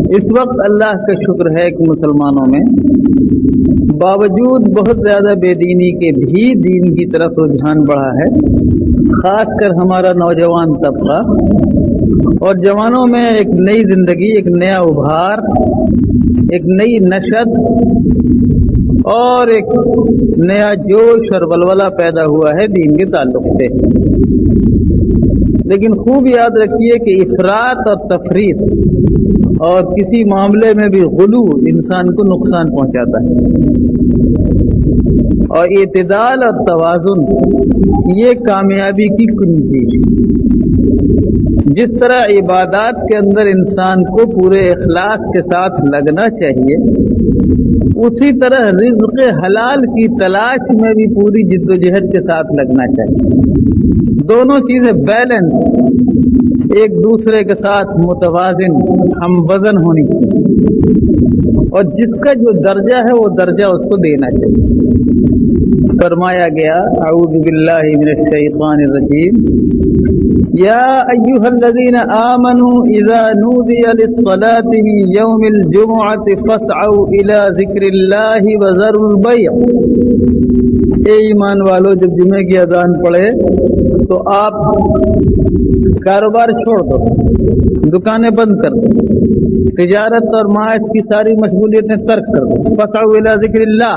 اس وقت اللہ کا شکر ہے کہ مسلمانوں میں باوجود بہت زیادہ بے دینی کے بھی دین کی طرف رجحان بڑھا ہے، خاص کر ہمارا نوجوان طبقہ، اور جوانوں میں ایک نئی زندگی، ایک نیا ابھار، ایک نئی نشت اور ایک نیا جوش اور ولولہ پیدا ہوا ہے دین کے تعلق سے۔ لیکن خوب یاد رکھیے کہ افراط اور تفریط اور کسی معاملے میں بھی غلو انسان کو نقصان پہنچاتا ہے، اور اعتدال اور توازن یہ کامیابی کی کنجی ہے۔ جس طرح عبادات کے اندر انسان کو پورے اخلاص کے ساتھ لگنا چاہیے، اسی طرح رزق حلال کی تلاش میں بھی پوری جد و جہد کے ساتھ لگنا چاہیے۔ دونوں چیزیں بیلنس، ایک دوسرے کے ساتھ متوازن، ہم وزن ہونی چاہیے، اور جس کا جو درجہ ہے وہ درجہ اس کو دینا چاہیے۔ فرمایا گیا اعوذ باللہ من الشیطان الرجیم، یا ایھا الذین آمنوا اذا نودی للصلاة من یوم الجمعة فاسعوا الی ذکر اللہ وذروا البیع۔ اے ایمان والو، جب جمعے کی اذان پڑھے تو آپ کاروبار چھوڑ دو، دکانیں بند کر دو، تجارت اور معاش کی ساری مشغولیتیں ترک کر دو، فاسعوا الی ذکر اللہ،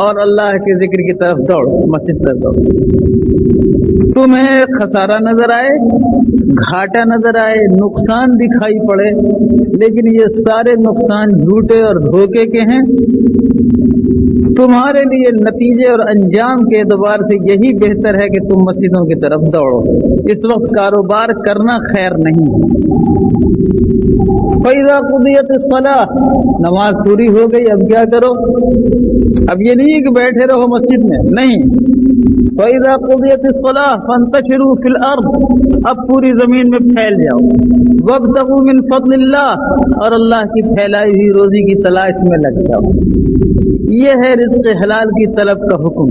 اور اللہ کے ذکر کی طرف دوڑو، مسجد تک دوڑو۔ تمہیں خسارہ نظر آئے، گھاٹا نظر آئے، نقصان دکھائی پڑے، لیکن یہ سارے نقصان جھوٹے اور دھوکے کے ہیں، تمہارے لیے نتیجے اور انجام کے اعتبار سے یہی بہتر ہے کہ تم مسجدوں کی طرف دوڑو۔ اس وقت کاروبار کرنا خیر نہیں۔ فَإِذَا قُضِيَتِ الصَّلَاةُ، نماز پوری ہو گئی، اب کیا کرو؟ اب یہ نہیں کہ بیٹھے رہو مسجد میں، نہیں۔ فَإِذَا قُضِيَتِ الصَّلَاةُ فَانتَشِرُوا فِي الْأَرْضِ، اب پوری زمین میں پھیل جاؤ۔ وَابْتَغُوا مِن فَضْلِ اللَّهِ، اور اللہ کی پھیلائی ہوئی روزی کی تلاش میں لگ جاؤ۔ یہ ہے رزق حلال کی طلب کا حکم۔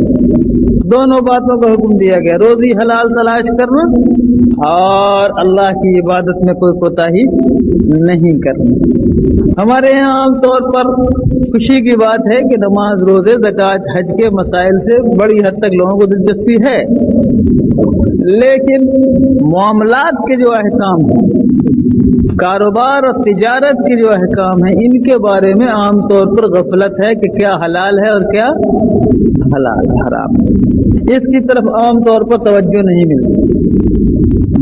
دونوں باتوں کا حکم دیا گیا، روزی حلال تلاش کرنا اور اللہ کی عبادت میں کوئی کوتاہی نہیں کرنا۔ ہمارے یہاں عام طور پر خوشی کی بات ہے کہ نماز، روزے، زکوٰۃ، حج کے مسائل سے بڑی حد تک لوگوں کو دلچسپی ہے، لیکن معاملات کے جو احکام ہیں، کاروبار اور تجارت کے جو احکام ہیں، ان کے بارے میں عام طور پر غفلت ہے کہ کیا حلال ہے اور کیا حرام ہے۔ اس کی طرف عام طور پر توجہ نہیں ملتی۔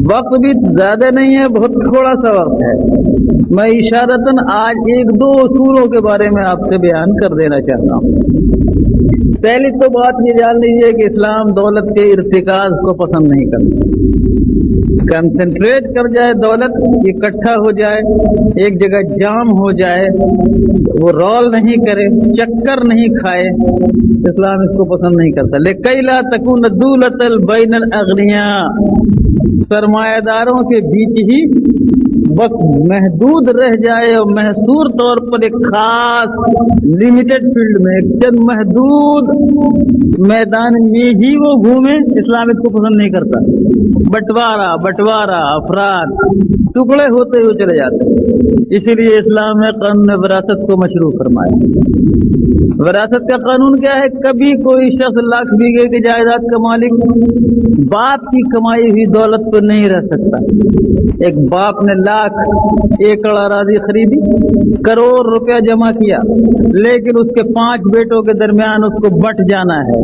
وقت بھی زیادہ نہیں ہے، بہت تھوڑا سا وقت ہے۔ میں اشارتاً آج ایک دو اصولوں کے بارے میں آپ سے بیان کر دینا چاہتا ہوں۔ پہلی تو بات یہ جان لیجیے کہ اسلام دولت کے ارتکاز کو پسند نہیں کرتا۔ کنسنٹریٹ کر جائے دولت، اکٹھا ہو جائے، ایک جگہ جام ہو جائے، وہ رول نہیں کرے، چکر نہیں کھائے، اسلام اس کو پسند نہیں کرتا۔ لِكَيْ لَا تَكُونَ دُولَةً بَيْنَ الْأَغْنِيَاءِ، سرمایہ داروں کے بیچ ہی وقت محدود رہ جائے اور محصور طور پر ایک خاص لمیٹڈ فیلڈ میں، ایک چند محدود میدان میں ہی وہ گھومے، اسلام اس کو پسند نہیں کرتا۔ بٹوارا افراد ٹکڑے ہوتے ہوئے چلے جاتے ہیں۔ اسی لیے اسلام نے قانون وراثت کو مشروع فرمایا۔ وراثت کا قانون کیا ہے؟ کبھی کوئی شخص لاکھ بیگھے کی جائیداد کا مالک باپ کی کمائی ہوئی دولت پر نہیں رہ سکتا۔ ایک باپ نے لاکھ ایکڑ اراضی خریدی، کروڑ روپیہ جمع کیا، لیکن اس کے 5 بیٹوں کے درمیان اس کو بٹ جانا ہے،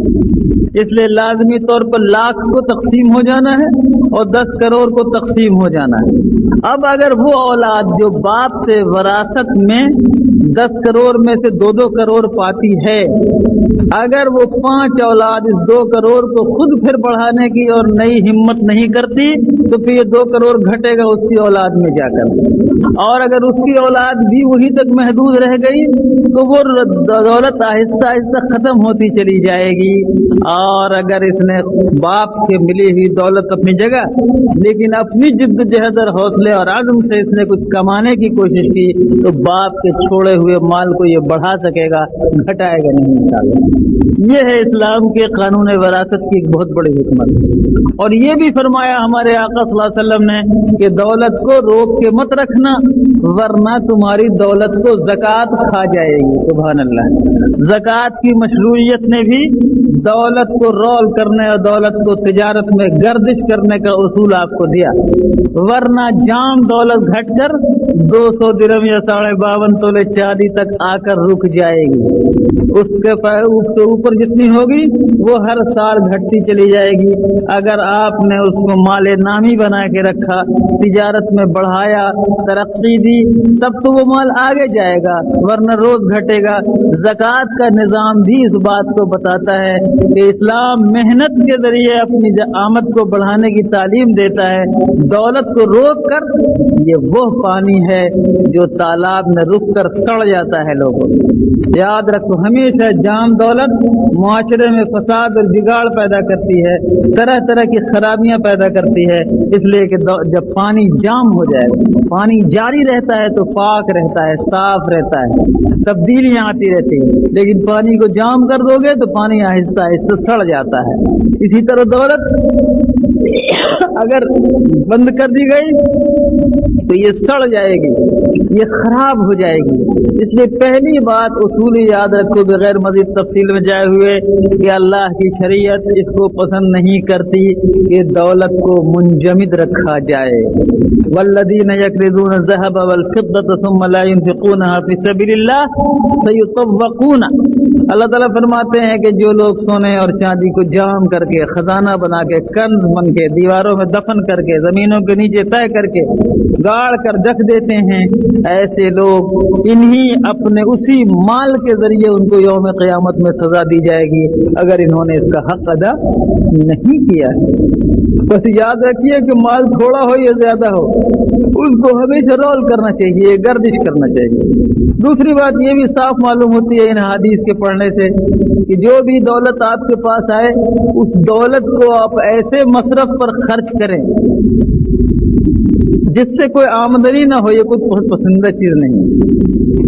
اس لیے لازمی طور پر لاکھ کو تقسیم ہو جانا ہے اور 10 کروڑ کو تقسیم ہو جانا ہے۔ اب اگر وہ اولاد جو باپ سے وراثت میں 10 کروڑ میں سے 2 کروڑ پاتی ہے، اگر وہ 5 اولاد اس 2 کروڑ کو خود پھر بڑھانے کی اور نئی ہمت نہیں کرتی تو پھر یہ 2 کروڑ گھٹے گا اس کی اولاد میں جا کر، اور اگر اس کی اولاد بھی وہی تک محدود رہ گئی تو وہ دولت آہستہ آہستہ ختم ہوتی چلی جائے گی۔ اور اگر اس نے باپ سے ملی ہوئی دولت اپنی جگہ، لیکن اپنی جد جہد اور حوصلے اور عزم سے اس نے کچھ کمانے کی کوشش کی، تو باپ کے چھوڑے ہوئے مال کو یہ بڑھا سکے گا، گھٹائے گا نہیں انشاءاللہ۔ یہ ہے اسلام کے قانون وراثت کی ایک بہت بڑی حکمت۔ اور یہ بھی فرمایا ہمارے آقا صلی اللہ علیہ وسلم نے کہ دولت کو روک کے مت رکھنا ورنہ تمہاری دولت کو زکوٰۃ کھا جائے گی۔ سبحان اللہ۔ زکوٰۃ کی مشروعیت نے بھی دولت کو رول کرنے اور دولت کو تجارت میں گردش کرنے کا اصول آپ کو دیا، ورنہ جام دولت گھٹ کر 200 درہم یا 52.5 تولے چاندی تک آ کر رک جائے گی۔ اس کے اوپر جتنی ہوگی وہ ہر سال گھٹتی چلی جائے گی۔ اگر آپ نے اس کو مال نامی بنا کے رکھا، تجارت میں بڑھایا، ترقی دی، تب تو وہ مال آگے جائے گا، ورنہ روز گھٹے گا۔ زکوٰۃ کا نظام بھی اس بات کو بتاتا ہے کہ اسلام محنت کے ذریعے اپنی آمد کو بڑھانے کی تعلیم دیتا ہے۔ دولت کو روک کر یہ وہ پانی ہے جو تالاب میں رک کر سڑ جاتا ہے۔ لوگوں یاد رکھو، ہمیشہ جام دولت معاشرے میں فساد اور بگاڑ پیدا کرتی ہے، طرح طرح کی خرابیاں پیدا کرتی ہے۔ اس لیے کہ جب پانی جام ہو جائے، پانی جاری رہتا ہے تو پاک رہتا ہے، صاف رہتا ہے، تبدیلیاں آتی رہتی ہیں۔ لیکن پانی کو جام کر دو گے تو پانی آہستہ آہستہ سڑ جاتا ہے۔ اسی طرح دولت اگر بند کر دی گئی تو یہ سڑ جائے گی، یہ خراب ہو جائے گی۔ اس لیے پہلی بات اصول یاد رکھو بغیر مزید تفصیل میں جائے ہوئے کہ اللہ کی شریعت اس کو پسند نہیں کرتی کہ دولت کو منجمد رکھا جائے۔ والذین یکرزون الذهب والفضة ثم لا ينفقونها في سبیل اللہ سیطوقون۔ اللہ تعالیٰ فرماتے ہیں کہ جو لوگ سونے اور چاندی کو جام کر کے، خزانہ بنا کے، کنز بن کے، دیواروں میں دفن کر کے، زمینوں کے نیچے طے کر کے، گاڑ کر رکھ دیتے ہیں، ایسے لوگ انہی اپنے اسی مال کے ذریعے ان کو یوم قیامت میں سزا دی جائے گی اگر انہوں نے اس کا حق ادا نہیں کیا ہے۔ بس یاد رکھیے کہ مال تھوڑا ہو یا زیادہ ہو، اس کو ہمیشہ رول کرنا چاہیے، گردش کرنا چاہیے۔ دوسری بات یہ بھی صاف معلوم ہوتی ہے ان حدیث کے پڑھنے سے کہ جو بھی دولت آپ کے پاس آئے اس دولت کو آپ ایسے مصرف پر خرچ کریں جس سے کوئی آمدنی نہ ہو۔ یہ کوئی بہت پسندیدہ چیز نہیں،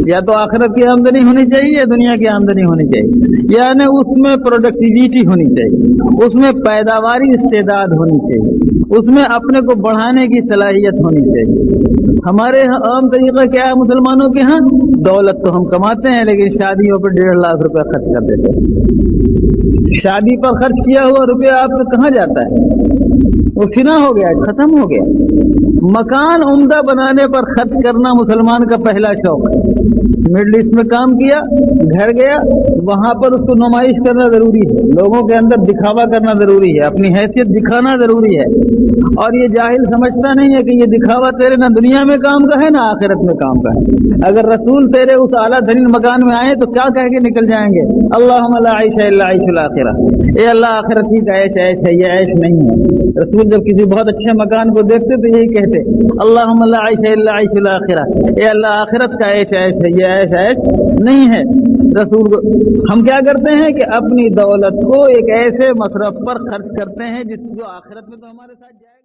یا تو آخرت کی آمدنی ہونی چاہیے یا دنیا کی آمدنی ہونی چاہیے، یعنی اس میں پروڈکٹیویٹی ہونی چاہیے، اس میں پیداواری استعداد ہونی چاہیے، اس میں اپنے کو بڑھانے کی صلاحیت ہونی چاہیے۔ ہمارے عام طریقہ کیا ہے مسلمانوں کے ہاں؟ دولت تو ہم کماتے ہیں لیکن شادیوں پر 1.5 لاکھ روپے خرچ کر دیتے ہیں۔ شادی پر خرچ کیا ہوا روپیہ آپ کا کہاں جاتا ہے؟ وہ فنا ہو گیا، ختم ہو گیا۔ مکان عمدہ بنانے پر خرچ کرنا مسلمان کا پہلا شوق ہے۔ مڈل ایسٹ میں کام کیا، گھر گیا، وہاں پر اس کو نمائش کرنا ضروری ہے، لوگوں کے اندر دکھاوا کرنا ضروری ہے، اپنی حیثیت دکھانا ضروری ہے۔ اور یہ جاہل سمجھتا نہیں ہے کہ یہ دکھاوا تیرے نہ دنیا میں کام کا ہے نہ آخرت میں کام کا ہے۔ اگر رسول تیرے اس اعلیٰ ترین مکان میں آئے تو کیا کہہ کے نکل جائیں گے؟ اللہم لا عیش الا عیش الاخرہ، اے اللہ آخرت ہی کا عیش عیش ہے، یہ عیش نہیں ہے۔ رسول جب کسی بہت اچھے مکان کو دیکھتے تو یہی کہتے اللہم لا عیش الا عیش الاخرہ، اے اللہ آخرت کا عیش عیش ہے، یہ عیش عیش نہیں ہے۔ رسول کو ہم کیا کرتے ہیں کہ اپنی دولت کو ایک ایسے مصرف پر خرچ کرتے ہیں جس کو آخرت میں تو ہمارے ساتھ جائے گا۔